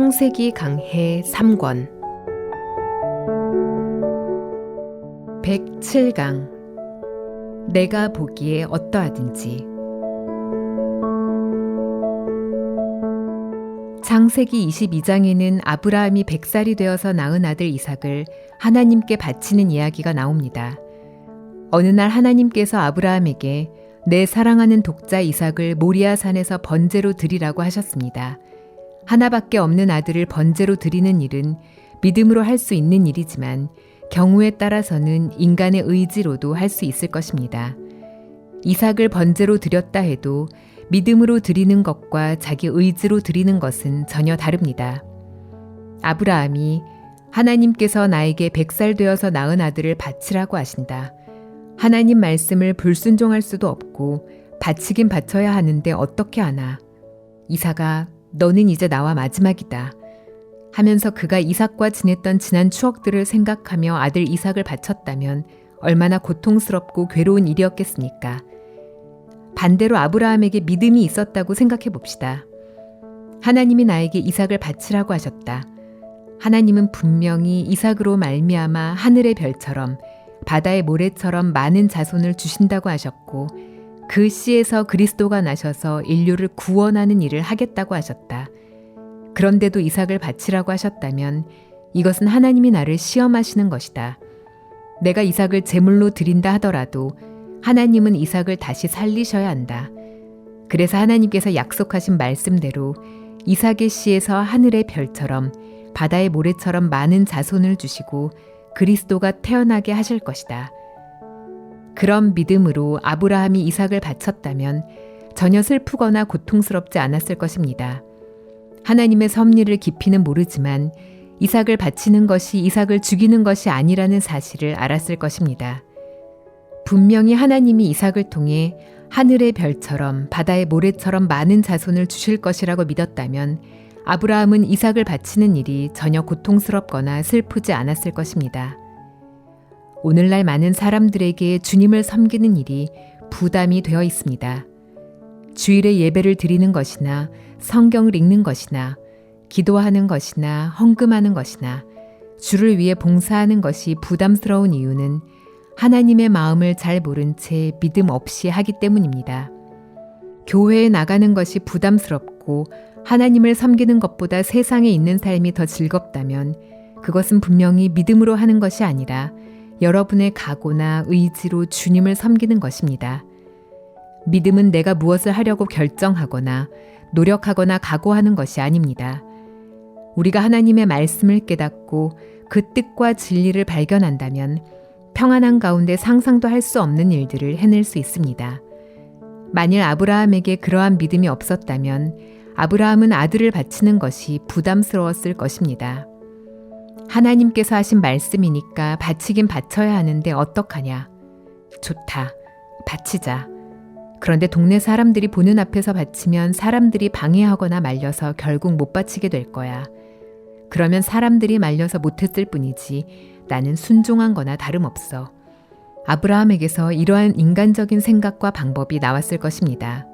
창세기 강해 3권 107강 내가 보기에 어떠하든지. 창세기 22장에는 아브라함이 100살이 되어서 낳은 아들 이삭을 하나님께 바치는 이야기가 나옵니다. 어느 날 하나님께서 아브라함에게 내 사랑하는 독자 이삭을 모리아 산에서 번제로 드리라고 하셨습니다. 하나밖에 없는 아들을 번제로 드리는 일은 믿음으로 할 수 있는 일이지만 경우에 따라서는 인간의 의지로도 할 수 있을 것입니다. 이삭을 번제로 드렸다 해도 믿음으로 드리는 것과 자기 의지로 드리는 것은 전혀 다릅니다. 아브라함이 하나님께서 나에게 100살 되어서 낳은 아들을 바치라고 하신다. 하나님 말씀을 불순종할 수도 없고 바치긴 바쳐야 하는데 어떻게 하나. 이삭아, 너는 이제 나와 마지막이다. 하면서 그가 이삭과 지냈던 지난 추억들을 생각하며 아들 이삭을 바쳤다면 얼마나 고통스럽고 괴로운 일이었겠습니까? 반대로 아브라함에게 믿음이 있었다고 생각해 봅시다. 하나님이 나에게 이삭을 바치라고 하셨다. 하나님은 분명히 이삭으로 말미암아 하늘의 별처럼 바다의 모래처럼 많은 자손을 주신다고 하셨고 그 씨에서 그리스도가 나셔서 인류를 구원하는 일을 하겠다고 하셨다. 그런데도 이삭을 바치라고 하셨다면 이것은 하나님이 나를 시험하시는 것이다. 내가 이삭을 제물로 드린다 하더라도 하나님은 이삭을 다시 살리셔야 한다. 그래서 하나님께서 약속하신 말씀대로 이삭의 씨에서 하늘의 별처럼 바다의 모래처럼 많은 자손을 주시고 그리스도가 태어나게 하실 것이다. 그런 믿음으로 아브라함이 이삭을 바쳤다면 전혀 슬프거나 고통스럽지 않았을 것입니다. 하나님의 섭리를 깊이는 모르지만 이삭을 바치는 것이 이삭을 죽이는 것이 아니라는 사실을 알았을 것입니다. 분명히 하나님이 이삭을 통해 하늘의 별처럼 바다의 모래처럼 많은 자손을 주실 것이라고 믿었다면 아브라함은 이삭을 바치는 일이 전혀 고통스럽거나 슬프지 않았을 것입니다. 오늘날 많은 사람들에게 주님을 섬기는 일이 부담이 되어 있습니다. 주일에 예배를 드리는 것이나 성경을 읽는 것이나 기도하는 것이나 헌금하는 것이나 주를 위해 봉사하는 것이 부담스러운 이유는 하나님의 마음을 잘 모른 채 믿음 없이 하기 때문입니다. 교회에 나가는 것이 부담스럽고 하나님을 섬기는 것보다 세상에 있는 삶이 더 즐겁다면 그것은 분명히 믿음으로 하는 것이 아니라 여러분의 각오나 의지로 주님을 섬기는 것입니다. 믿음은 내가 무엇을 하려고 결정하거나 노력하거나 각오하는 것이 아닙니다. 우리가 하나님의 말씀을 깨닫고 그 뜻과 진리를 발견한다면 평안한 가운데 상상도 할 수 없는 일들을 해낼 수 있습니다. 만일 아브라함에게 그러한 믿음이 없었다면 아브라함은 아들을 바치는 것이 부담스러웠을 것입니다. 하나님께서 하신 말씀이니까 바치긴 바쳐야 하는데 어떡하냐. 좋다. 바치자. 그런데 동네 사람들이 보는 앞에서 바치면 사람들이 방해하거나 말려서 결국 못 바치게 될 거야. 그러면 사람들이 말려서 못했을 뿐이지 나는 순종한 거나 다름없어. 아브라함에게서 이러한 인간적인 생각과 방법이 나왔을 것입니다.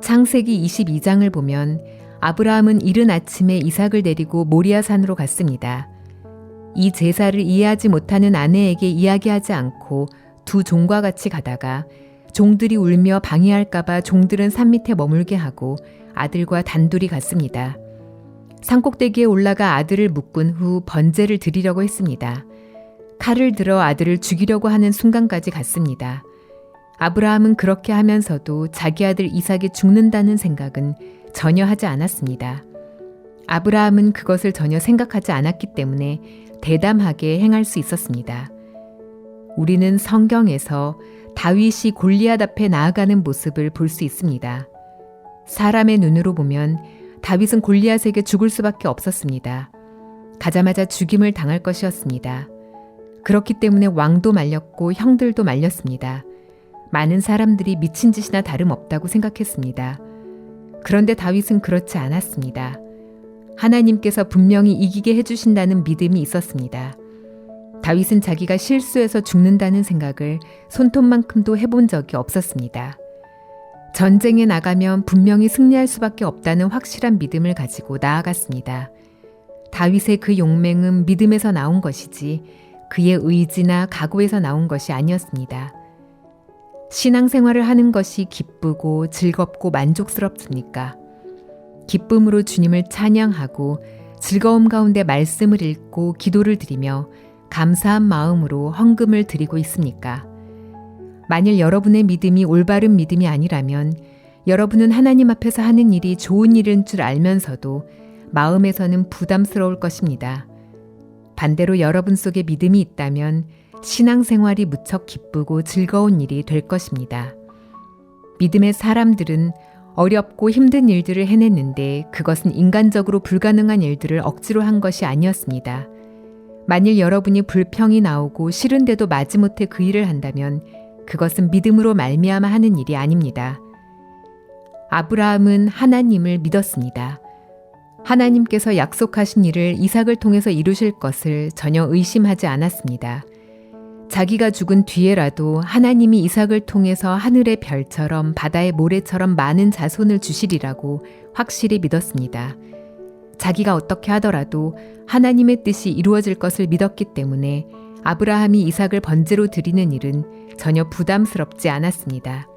창세기 22장을 보면 아브라함은 이른 아침에 이삭을 데리고 모리아 산으로 갔습니다. 이 제사를 이해하지 못하는 아내에게 이야기하지 않고 두 종과 같이 가다가 종들이 울며 방해할까봐 종들은 산 밑에 머물게 하고 아들과 단둘이 갔습니다. 산꼭대기에 올라가 아들을 묶은 후 번제를 드리려고 했습니다. 칼을 들어 아들을 죽이려고 하는 순간까지 갔습니다. 아브라함은 그렇게 하면서도 자기 아들 이삭이 죽는다는 생각은 전혀 하지 않았습니다. 아브라함은 그것을 전혀 생각하지 않았기 때문에 대담하게 행할 수 있었습니다. 우리는 성경에서 다윗이 골리앗 앞에 나아가는 모습을 볼 수 있습니다. 사람의 눈으로 보면 다윗은 골리앗에게 죽을 수밖에 없었습니다. 가자마자 죽임을 당할 것이었습니다. 그렇기 때문에 왕도 말렸고 형들도 말렸습니다. 많은 사람들이 미친 짓이나 다름없다고 생각했습니다. 그런데 다윗은 그렇지 않았습니다. 하나님께서 분명히 이기게 해주신다는 믿음이 있었습니다. 다윗은 자기가 실수해서 죽는다는 생각을 손톱만큼도 해본 적이 없었습니다. 전쟁에 나가면 분명히 승리할 수밖에 없다는 확실한 믿음을 가지고 나아갔습니다. 다윗의 그 용맹은 믿음에서 나온 것이지 그의 의지나 각오에서 나온 것이 아니었습니다. 신앙생활을 하는 것이 기쁘고 즐겁고 만족스럽습니까? 기쁨으로 주님을 찬양하고 즐거움 가운데 말씀을 읽고 기도를 드리며 감사한 마음으로 헌금을 드리고 있습니까? 만일 여러분의 믿음이 올바른 믿음이 아니라면 여러분은 하나님 앞에서 하는 일이 좋은 일인 줄 알면서도 마음에서는 부담스러울 것입니다. 반대로 여러분 속에 믿음이 있다면 신앙생활이 무척 기쁘고 즐거운 일이 될 것입니다. 믿음의 사람들은 어렵고 힘든 일들을 해냈는데 그것은 인간적으로 불가능한 일들을 억지로 한 것이 아니었습니다. 만일 여러분이 불평이 나오고 싫은데도 마지못해 그 일을 한다면 그것은 믿음으로 말미암아 하는 일이 아닙니다. 아브라함은 하나님을 믿었습니다. 하나님께서 약속하신 일을 이삭을 통해서 이루실 것을 전혀 의심하지 않았습니다. 자기가 죽은 뒤에라도 하나님이 이삭을 통해서 하늘의 별처럼 바다의 모래처럼 많은 자손을 주시리라고 확실히 믿었습니다. 자기가 어떻게 하더라도 하나님의 뜻이 이루어질 것을 믿었기 때문에 아브라함이 이삭을 번제로 드리는 일은 전혀 부담스럽지 않았습니다.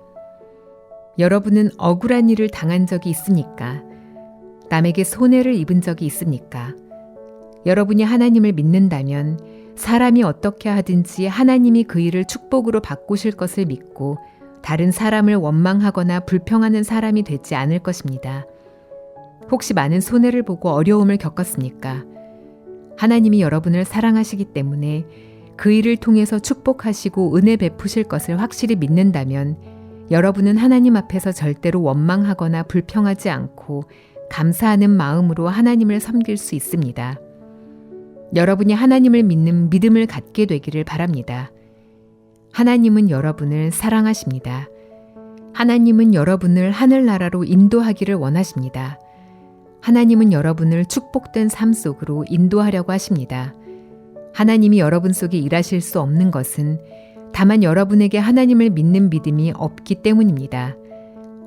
여러분은 억울한 일을 당한 적이 있습니까? 남에게 손해를 입은 적이 있습니까? 여러분이 하나님을 믿는다면 사람이 어떻게 하든지 하나님이 그 일을 축복으로 바꾸실 것을 믿고 다른 사람을 원망하거나 불평하는 사람이 되지 않을 것입니다. 혹시 많은 손해를 보고 어려움을 겪었습니까? 하나님이 여러분을 사랑하시기 때문에 그 일을 통해서 축복하시고 은혜 베푸실 것을 확실히 믿는다면 여러분은 하나님 앞에서 절대로 원망하거나 불평하지 않고 감사하는 마음으로 하나님을 섬길 수 있습니다. 여러분이 하나님을 믿는 믿음을 갖게 되기를 바랍니다. 하나님은 여러분을 사랑하십니다. 하나님은 여러분을 하늘나라로 인도하기를 원하십니다. 하나님은 여러분을 축복된 삶 속으로 인도하려고 하십니다. 하나님이 여러분 속에 일하실 수 없는 것은 다만 여러분에게 하나님을 믿는 믿음이 없기 때문입니다.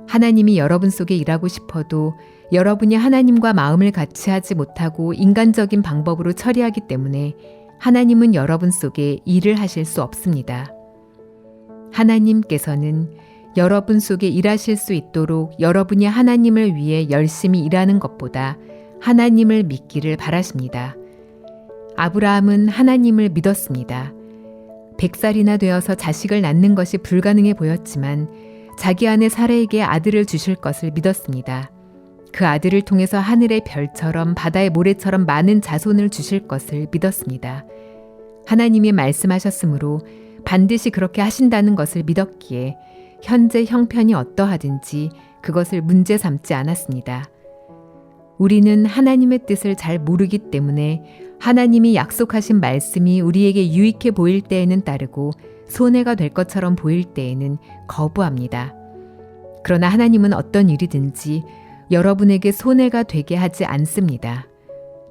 하나님이 여러분 속에 일하고 싶어도 여러분이 하나님과 마음을 같이 하지 못하고 인간적인 방법으로 처리하기 때문에 하나님은 여러분 속에 일을 하실 수 없습니다. 하나님께서는 여러분 속에 일하실 수 있도록 여러분이 하나님을 위해 열심히 일하는 것보다 하나님을 믿기를 바라십니다. 아브라함은 하나님을 믿었습니다. 100살이나 되어서 자식을 낳는 것이 불가능해 보였지만 자기 아내 사레에게 아들을 주실 것을 믿었습니다. 그 아들을 통해서 하늘의 별처럼 바다의 모래처럼 많은 자손을 주실 것을 믿었습니다. 하나님이 말씀하셨으므로 반드시 그렇게 하신다는 것을 믿었기에 현재 형편이 어떠하든지 그것을 문제 삼지 않았습니다. 우리는 하나님의 뜻을 잘 모르기 때문에 하나님이 약속하신 말씀이 우리에게 유익해 보일 때에는 따르고 손해가 될 것처럼 보일 때에는 거부합니다. 그러나 하나님은 어떤 일이든지 여러분에게 손해가 되게 하지 않습니다.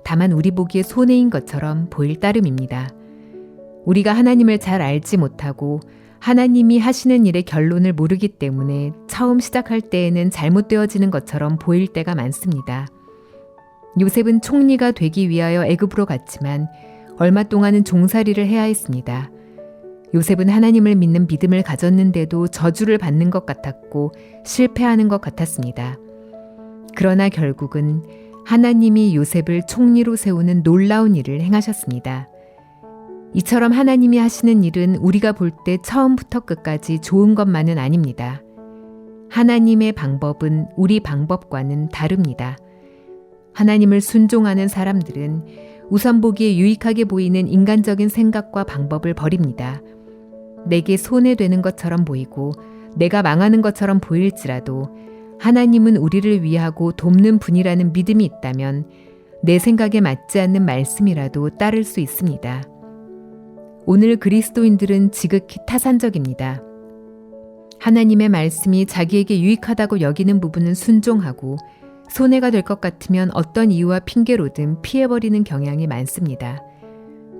다만 우리 보기에 손해인 것처럼 보일 따름입니다. 우리가 하나님을 잘 알지 못하고 하나님이 하시는 일의 결론을 모르기 때문에 처음 시작할 때에는 잘못되어지는 것처럼 보일 때가 많습니다. 요셉은 총리가 되기 위하여 애굽으로 갔지만 얼마 동안은 종살이를 해야 했습니다. 요셉은 하나님을 믿는 믿음을 가졌는데도 저주를 받는 것 같았고 실패하는 것 같았습니다. 그러나 결국은 하나님이 요셉을 총리로 세우는 놀라운 일을 행하셨습니다. 이처럼 하나님이 하시는 일은 우리가 볼 때 처음부터 끝까지 좋은 것만은 아닙니다. 하나님의 방법은 우리 방법과는 다릅니다. 하나님을 순종하는 사람들은 우선 보기에 유익하게 보이는 인간적인 생각과 방법을 버립니다. 내게 손해되는 것처럼 보이고 내가 망하는 것처럼 보일지라도 하나님은 우리를 위하고 돕는 분이라는 믿음이 있다면 내 생각에 맞지 않는 말씀이라도 따를 수 있습니다. 오늘 그리스도인들은 지극히 타산적입니다. 하나님의 말씀이 자기에게 유익하다고 여기는 부분은 순종하고 손해가 될 것 같으면 어떤 이유와 핑계로든 피해버리는 경향이 많습니다.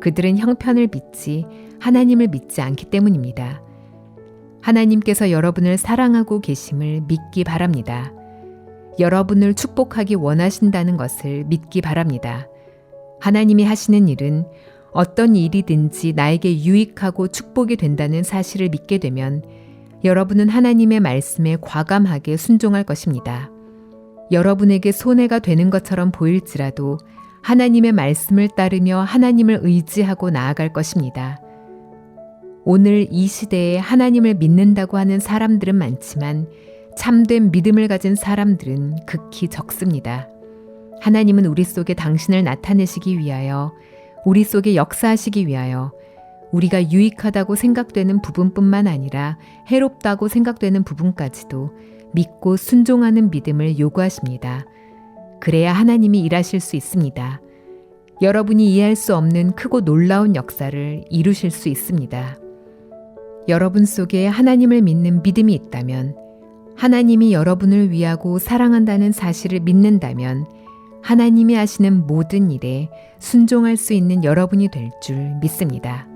그들은 형편을 믿지 하나님을 믿지 않기 때문입니다. 하나님께서 여러분을 사랑하고 계심을 믿기 바랍니다. 여러분을 축복하기 원하신다는 것을 믿기 바랍니다. 하나님이 하시는 일은 어떤 일이든지 나에게 유익하고 축복이 된다는 사실을 믿게 되면 여러분은 하나님의 말씀에 과감하게 순종할 것입니다. 여러분에게 손해가 되는 것처럼 보일지라도 하나님의 말씀을 따르며 하나님을 의지하고 나아갈 것입니다. 오늘 이 시대에 하나님을 믿는다고 하는 사람들은 많지만 참된 믿음을 가진 사람들은 극히 적습니다. 하나님은 우리 속에 당신을 나타내시기 위하여, 우리 속에 역사하시기 위하여 우리가 유익하다고 생각되는 부분뿐만 아니라 해롭다고 생각되는 부분까지도 믿고 순종하는 믿음을 요구하십니다. 그래야 하나님이 일하실 수 있습니다. 여러분이 이해할 수 없는 크고 놀라운 역사를 이루실 수 있습니다. 여러분 속에 하나님을 믿는 믿음이 있다면, 하나님이 여러분을 위하고 사랑한다는 사실을 믿는다면 하나님이 하시는 모든 일에 순종할 수 있는 여러분이 될 줄 믿습니다.